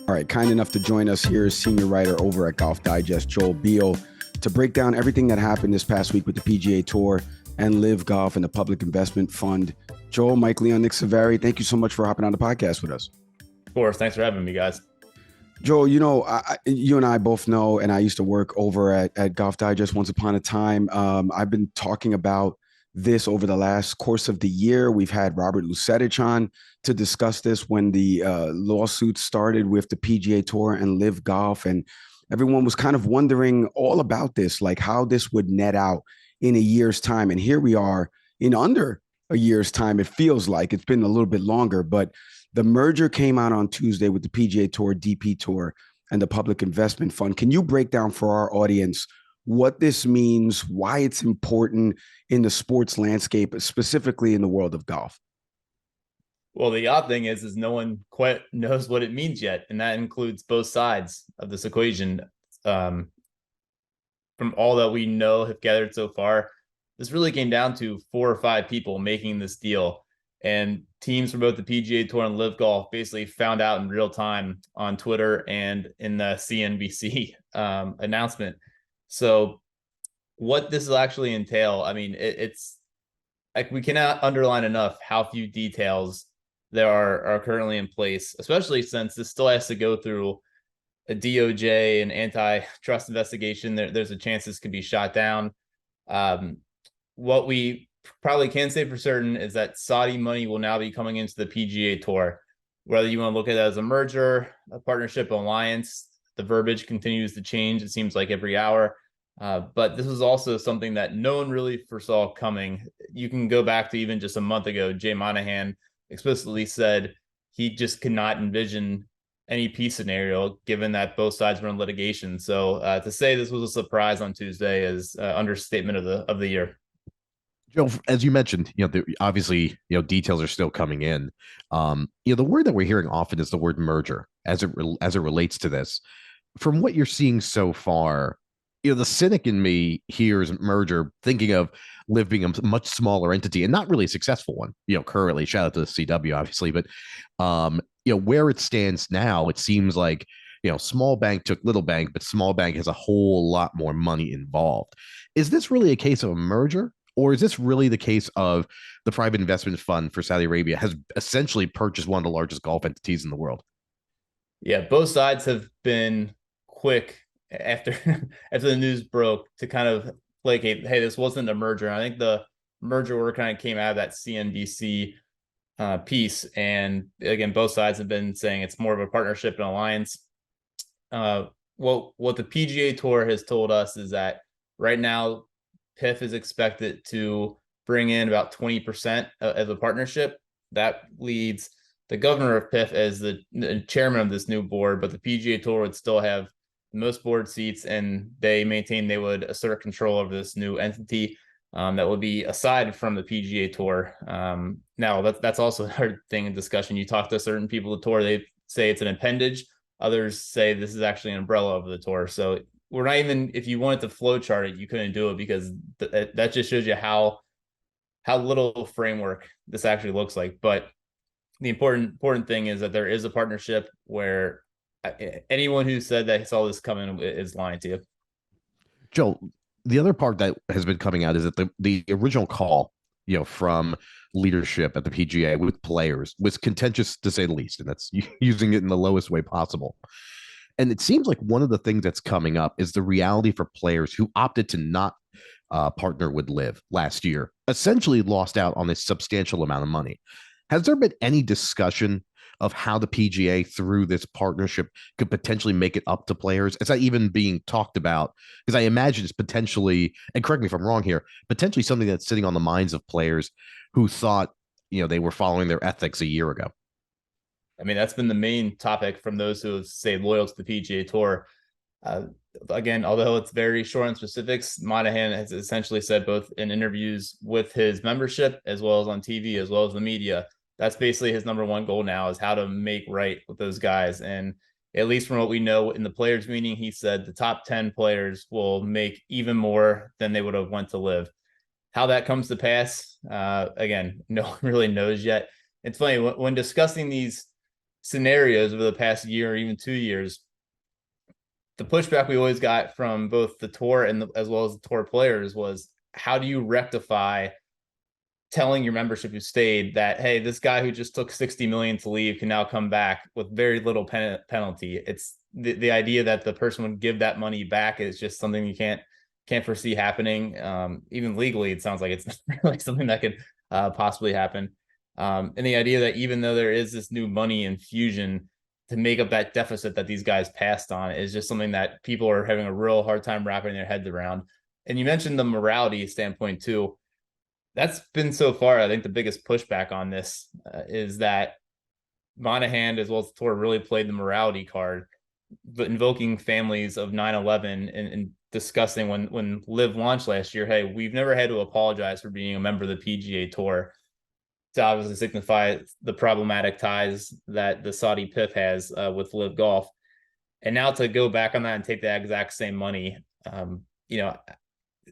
All right, kind enough to join us here is senior writer over at Golf Digest, Joel Beall, to break down everything that happened this past week with the PGA Tour and LIV Golf and the Public Investment Fund. Joel, Mike Leon, Nick Savary, thank you so much for hopping on the podcast with us. Of course. Thanks for having me, guys. Joel, you and I both know, and I used to work over at Golf Digest once upon a time. I've been talking about this over the last course of the year. We've had Robert Lucetich on to discuss this when the lawsuit started with the PGA Tour and LIV Golf, and everyone was kind of wondering all about this, like how this would net out in a year's time. And here we are in under a year's time. It feels like it's been a little bit longer, but the merger came out on Tuesday with the PGA Tour, DP Tour, and the Public Investment Fund. Can you break down for our audience what this means, why it's important in the sports landscape, specifically in the world of golf? Well, the odd thing is no one quite knows what it means yet, and that includes both sides of this equation. From all that we know have gathered so far, this really came down to 4 or 5 people making this deal. And teams from both the PGA Tour and LIV Golf basically found out in real time on Twitter and in the CNBC announcement. So what this will actually entail, I mean, it's like we cannot underline enough how few details there are currently in place, especially since this still has to go through a DOJ and antitrust investigation. There's a chance this could be shot down. What we probably can say for certain is that Saudi money will now be coming into the PGA Tour. Whether you want to look at it as a merger, a partnership, alliance, the verbiage continues to change, it seems like every hour. But this is also something that no one really foresaw coming. You can go back to even just a month ago, Jay Monahan explicitly said he just could not envision any peace scenario given that both sides were in litigation. So to say this was a surprise on Tuesday is understatement of the year. Joe, as you mentioned, obviously, details are still coming in. The word that we're hearing often is the word merger as it relates to this. From what you're seeing so far, the cynic in me hears merger, thinking of LIV being a much smaller entity and not really a successful one. Currently, shout out to the CW, obviously, but where it stands now, it seems like small bank took little bank, but small bank has a whole lot more money involved. Is this really a case of a merger? Or is this really the case of the private investment fund for Saudi Arabia has essentially purchased one of the largest golf entities in the world? Yeah, both sides have been quick after the news broke to kind of placate, hey, this wasn't a merger. And I think the merger order kind of came out of that CNBC piece. And again, both sides have been saying it's more of a partnership and alliance. What the PGA Tour has told us is that right now, PIF is expected to bring in about 20% as a partnership. That leads the governor of PIF as the chairman of this new board, but the PGA Tour would still have the most board seats, and they maintain they would assert control over this new entity that would be aside from the PGA Tour. Now, that's also another thing in discussion. You talk to certain people at the tour, they say it's an appendage. Others say this is actually an umbrella of the tour. So we're not even, if you wanted to flow chart it, you couldn't do it because that just shows you how little framework this actually looks like. But the important thing is that there is a partnership where anyone who said that saw this coming is lying to you. Joe, the other part that has been coming out is that the original call, from leadership at the PGA with players was contentious to say the least, and that's using it in the lowest way possible. And it seems like one of the things that's coming up is the reality for players who opted to not partner with LIV last year, essentially lost out on a substantial amount of money. Has there been any discussion of how the PGA through this partnership could potentially make it up to players? Is that even being talked about? Because I imagine it's potentially, and correct me if I'm wrong here, potentially something that's sitting on the minds of players who thought, they were following their ethics a year ago. I mean, that's been the main topic from those who have stayed loyal to the PGA Tour. Again, although it's very short on specifics, Monahan has essentially said both in interviews with his membership as well as on TV, as well as the media, that's basically his number one goal now is how to make right with those guys. And at least from what we know in the players meeting, he said the top 10 players will make even more than they would have went to LIV. How that comes to pass, again, no one really knows yet. It's funny when discussing these scenarios over the past year or even 2 years, the pushback we always got from both the tour and as well as the tour players was, how do you rectify telling your membership who stayed that, hey, this guy who just took 60 million to leave can now come back with very little penalty? It's the idea that the person would give that money back is just something you can't foresee happening. Even legally, it sounds like it's not really something that could possibly happen. And the idea that even though there is this new money infusion to make up that deficit that these guys passed on is just something that people are having a real hard time wrapping their heads around. And you mentioned the morality standpoint too. That's been so far, I think, the biggest pushback on this is that Monahan as well as the tour really played the morality card, but invoking families of 9/11 and discussing when LIV launched last year, hey, we've never had to apologize for being a member of the PGA Tour, to obviously signify the problematic ties that the Saudi PIF has with LIV Golf. And now to go back on that and take the exact same money, you know,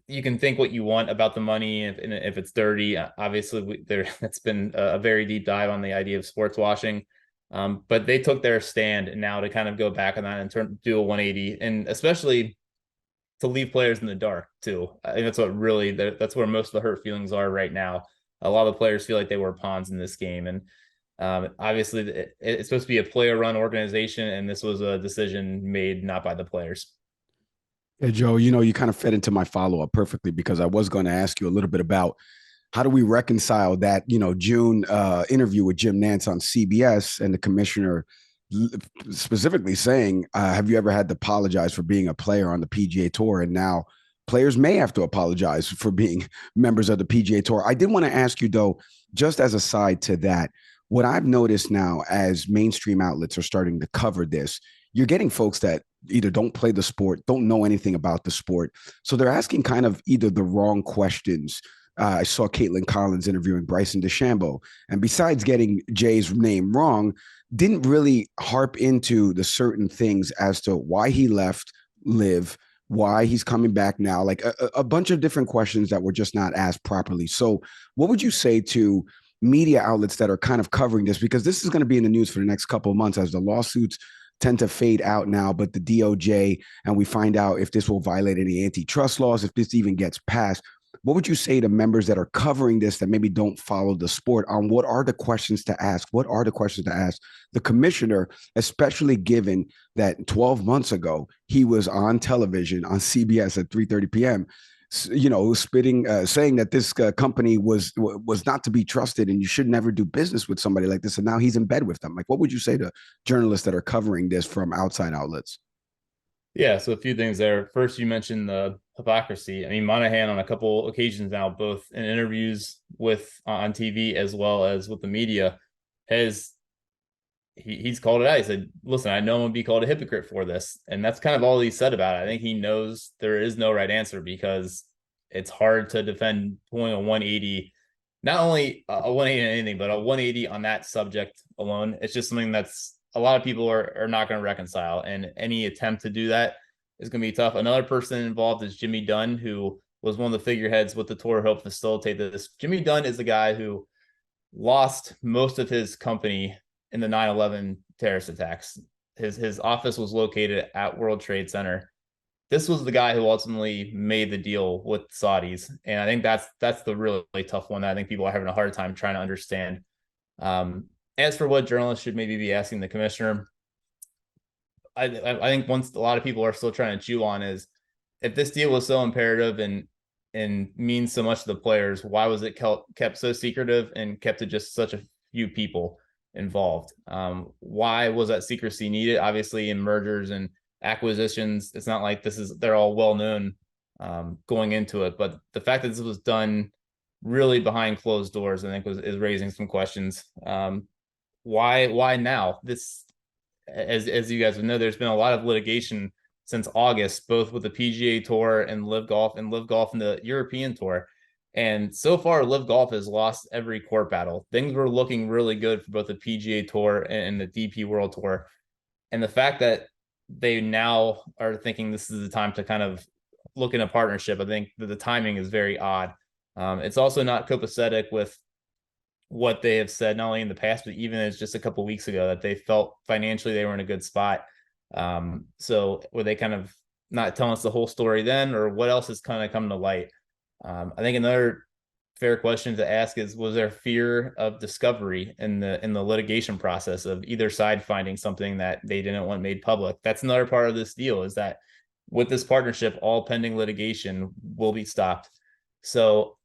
you can think what you want about the money if it's dirty. Obviously, that's been a very deep dive on the idea of sports washing. But they took their stand, and now to kind of go back on that and do a 180, and especially to leave players in the dark too. I think that's where most of the hurt feelings are right now. A lot of the players feel like they were pawns in this game, and obviously it's supposed to be a player-run organization, and this was a decision made not by the players. Hey, Joe, you kind of fed into my follow-up perfectly, because I was going to ask you a little bit about how do we reconcile that, June interview with Jim Nantz on CBS and the commissioner specifically saying, have you ever had to apologize for being a player on the PGA Tour? And now players may have to apologize for being members of the PGA Tour. I did want to ask you, though, just as a side to that, what I've noticed now as mainstream outlets are starting to cover this, you're getting folks that either don't play the sport, don't know anything about the sport. So they're asking kind of either the wrong questions. I saw Caitlin Collins interviewing Bryson DeChambeau, and besides getting Jay's name wrong, didn't really harp into the certain things as to why he left LIV, why he's coming back now, like a bunch of different questions that were just not asked properly. So what would you say to media outlets that are kind of covering this? Because this is going to be in the news for the next couple of months as the lawsuits tend to fade out now, but the DOJ, and we find out if this will violate any antitrust laws, if this even gets passed. What would you say to members that are covering this that maybe don't follow the sport on what are the questions to ask? What are the questions to ask the commissioner, especially given that 12 months ago, he was on television on CBS at 3:30 p.m., spitting, saying that this company was not to be trusted and you should never do business with somebody like this. And now he's in bed with them. Like, what would you say to journalists that are covering this from outside outlets? Yeah, so a few things there. First, you mentioned the hypocrisy. I mean, Monahan on a couple occasions now, both in interviews on TV as well as with the media, he's called it out. He said, listen, I know I'm gonna be called a hypocrite for this. And that's kind of all he said about it. I think he knows there is no right answer, because it's hard to defend pulling a 180, not only a 180 in anything, but a 180 on that subject alone. It's just something that's a lot of people are not going to reconcile. And any attempt to do that is going to be tough. Another person involved is Jimmy Dunn, who was one of the figureheads with the tour to help facilitate this. Jimmy Dunn is the guy who lost most of his company in the 9/11 terrorist attacks. His office was located at World Trade Center. This was the guy who ultimately made the deal with Saudis, and I think that's the really tough one that I think people are having a hard time trying to understand. As for what journalists should maybe be asking the commissioner, I think once a lot of people are still trying to chew on is, if this deal was so imperative and means so much to the players, why was it kept so secretive and kept to just such a few people involved? Why was that secrecy needed? Obviously, in mergers and acquisitions, it's not like they're all well known going into it, but the fact that this was done really behind closed doors, I think is raising some questions. Why now? This, as you guys would know, there's been a lot of litigation since August, both with the PGA Tour and LIV Golf and the European Tour. And so far, LIV Golf has lost every court battle. Things were looking really good for both the PGA Tour and the DP World Tour. And the fact that they now are thinking this is the time to kind of look in a partnership, I think that the timing is very odd. It's also not copacetic with what they have said, not only in the past, but even as just a couple of weeks ago, that they felt financially they were in a good spot. So were they kind of not telling us the whole story then, or what else has kind of come to light? I think another fair question to ask is, was there fear of discovery in the litigation process of either side finding something that they didn't want made public? That's another part of this deal, is that with this partnership, all pending litigation will be stopped. So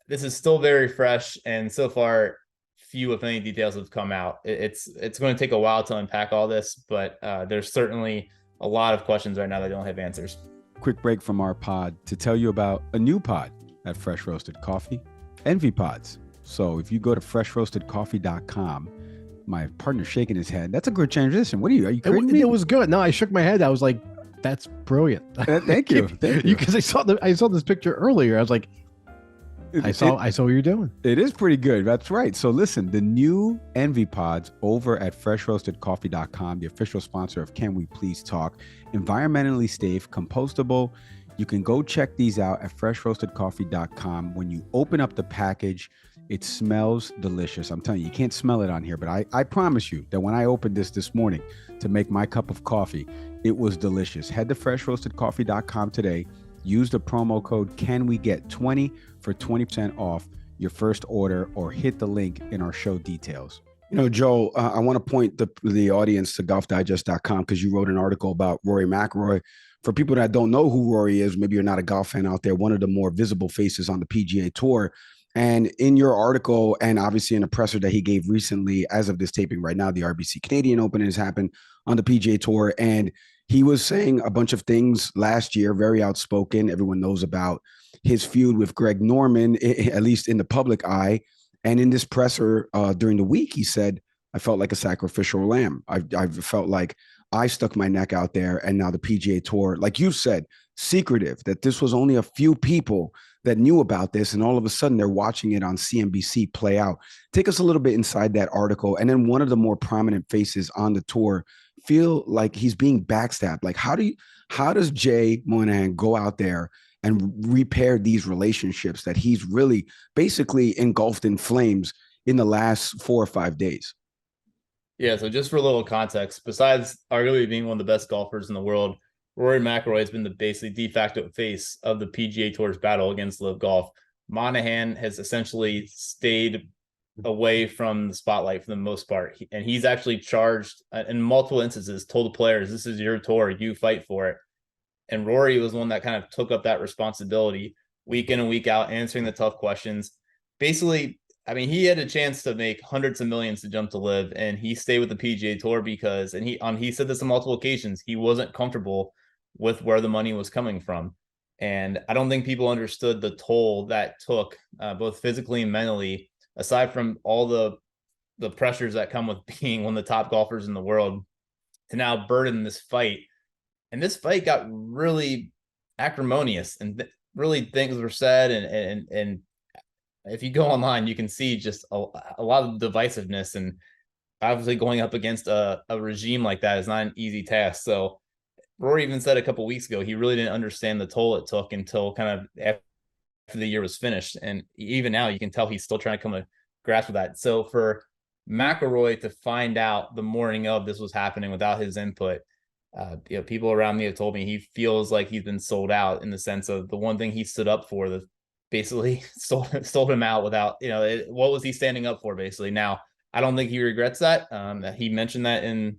this is still very fresh, and so far few, if any, details have come out. It's going to take a while to unpack all this, but there's certainly a lot of questions right now that don't have answers. Quick break from our pod to tell you about a new pod at Fresh Roasted Coffee, Envy Pods. So if you go to freshroastedcoffee.com, my partner's shaking his head. That's a good transition. What are you kidding me? It was good. No, I shook my head. I was like, that's brilliant. Thank you. Thank you. Because I saw this picture earlier. I was like, I saw what you're doing. It is pretty good. That's right. So listen, the new Envy Pods over at freshroastedcoffee.com, the official sponsor of Can We Please Talk, environmentally safe, compostable. You can go check these out at freshroastedcoffee.com. When you open up the package, it smells delicious. I'm telling you, you can't smell it on here, but I promise you that when I opened this morning to make my cup of coffee, it was delicious. Head to freshroastedcoffee.com today. Use the promo code CANWEGET20 for 20% off your first order, or hit the link in our show details. You know, Joe, I want to point the audience to golfdigest.com because you wrote an article about Rory McIlroy. For people that don't know who Rory is, maybe you're not a golf fan out there, one of the more visible faces on the PGA Tour. And in your article, and obviously in a presser that he gave recently, as of this taping right now, the RBC Canadian Open has happened on the PGA Tour. And he was saying a bunch of things last year, very outspoken. Everyone knows about his feud with Greg Norman, at least in the public eye. And in this presser during the week, he said, I felt like a sacrificial lamb. I felt like I stuck my neck out there, and now the PGA Tour, like you said, secretive, that this was only a few people that knew about this, and all of a sudden they're watching it on CNBC play out. Take us a little bit inside that article, and then one of the more prominent faces on the tour feel like he's being backstabbed. Like, how does Jay Monahan go out there and repair these relationships that he's really basically engulfed in flames in the last 4 or 5 days? Yeah, so just for a little context, besides arguably being one of the best golfers in the world, Rory McIlroy has been the basically de facto face of the PGA Tour's battle against LIV Golf. Monahan has essentially stayed away from the spotlight for the most part, and he's actually charged in multiple instances, told the players, this is your tour, you fight for it. And Rory was one that kind of took up that responsibility week in and week out, answering the tough questions. Basically, I mean, he had a chance to make hundreds of millions to jump to LIV, and he stayed with the PGA Tour because, and he said this on multiple occasions, he wasn't comfortable with where the money was coming from. And I don't think people understood the toll that took, both physically and mentally, aside from all the pressures that come with being one of the top golfers in the world, to now burden this fight. And this fight got really acrimonious, and really things were said, and if you go online, you can see just a lot of divisiveness, and obviously going up against a regime like that is not an easy task. So Rory even said a couple of weeks ago, he really didn't understand the toll it took until kind of after the year was finished. And even now you can tell he's still trying to come to grasp with that. So for McIlroy to find out the morning of this was happening without his input, people around me have told me he feels like he's been sold out, in the sense of the one thing he stood up for, the basically sold him out without, what was he standing up for, basically. Now, I don't think he regrets that. He mentioned that in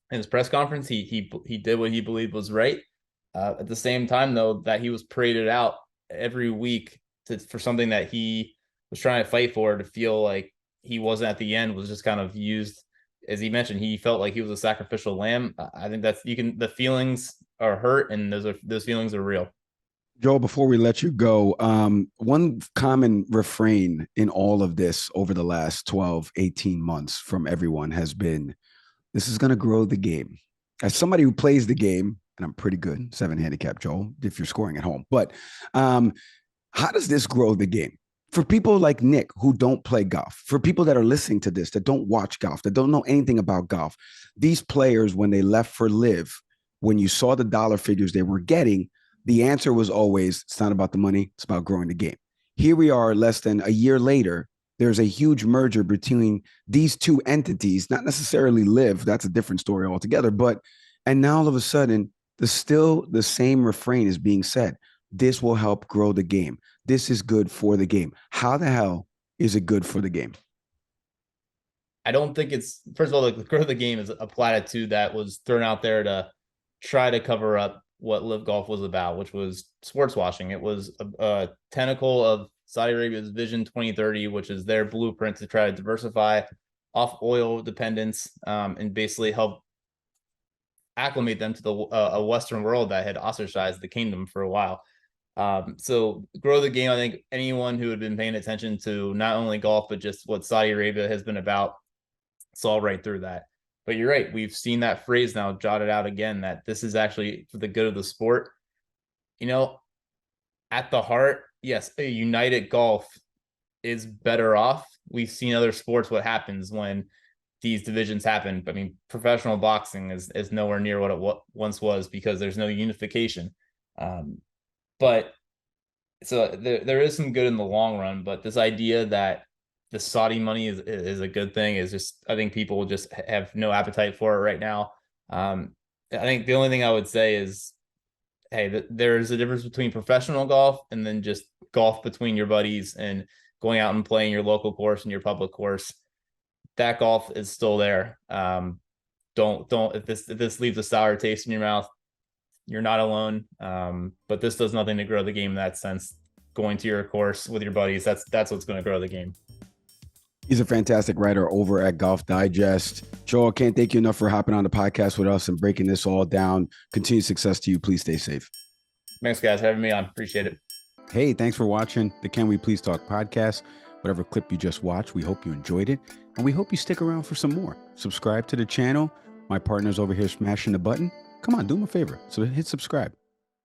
his press conference. He did what he believed was right. At the same time, though, that he was paraded out every week for something that he was trying to fight for, to feel like he wasn't at the end, was just kind of used. As he mentioned, he felt like he was a sacrificial lamb. I think the feelings are hurt, and those feelings are real. Joel, before we let you go, one common refrain in all of this over the last 12, 18 months from everyone has been, this is going to grow the game. As somebody who plays the game, and I'm pretty good, 7 handicap, Joel, if you're scoring at home, but how does this grow the game? For people like Nick who don't play golf, for people that are listening to this, that don't watch golf, that don't know anything about golf, these players, when they left for LIV, when you saw the dollar figures they were getting, the answer was always, it's not about the money, it's about growing the game. Here we are less than a year later, There's a huge merger between these two entities, not necessarily LIV. That's a different story altogether. And now all of a sudden, the same refrain is being said. This will help grow the game. This is good for the game. How the hell is it good for the game? I don't think it's, first of all, the growth of the game is a platitude that was thrown out there to try to cover up what LIV Golf was about, which was sports washing. It was a tentacle of Saudi Arabia's Vision 2030, which is their blueprint to try to diversify off oil dependence, and basically help acclimate them to the a Western world that had ostracized the kingdom for a while. So grow the game. I think anyone who had been paying attention to not only golf, but just what Saudi Arabia has been about saw right through that. But you're right. We've seen that phrase now jotted out again, that this is actually for the good of the sport. You know, at the heart, yes, a united golf is better off. We've seen other sports what happens when these divisions happen. I mean, professional boxing is nowhere near what it once was because there's no unification. But so there is some good in the long run, but this idea that the Saudi money is a good thing is just, I think people just have no appetite for it right now. I think the only thing I would say is, hey, there's a difference between professional golf and then just golf between your buddies and going out and playing your local course and your public course. That golf is still there. Don't if this leaves a sour taste in your mouth, you're not alone. But this does nothing to grow the game in that sense. Going to your course with your buddies, that's what's going to grow the game. He's a fantastic writer over at Golf Digest. Joel, can't thank you enough for hopping on the podcast with us and breaking this all down. Continued success to you. Please stay safe. Thanks, guys, for having me on. Appreciate it. Hey, thanks for watching the Can We Please Talk podcast. Whatever clip you just watched, we hope you enjoyed it, and we hope you stick around for some more. Subscribe to the channel. My partner's over here smashing the button. Come on, do him a favor. So hit subscribe.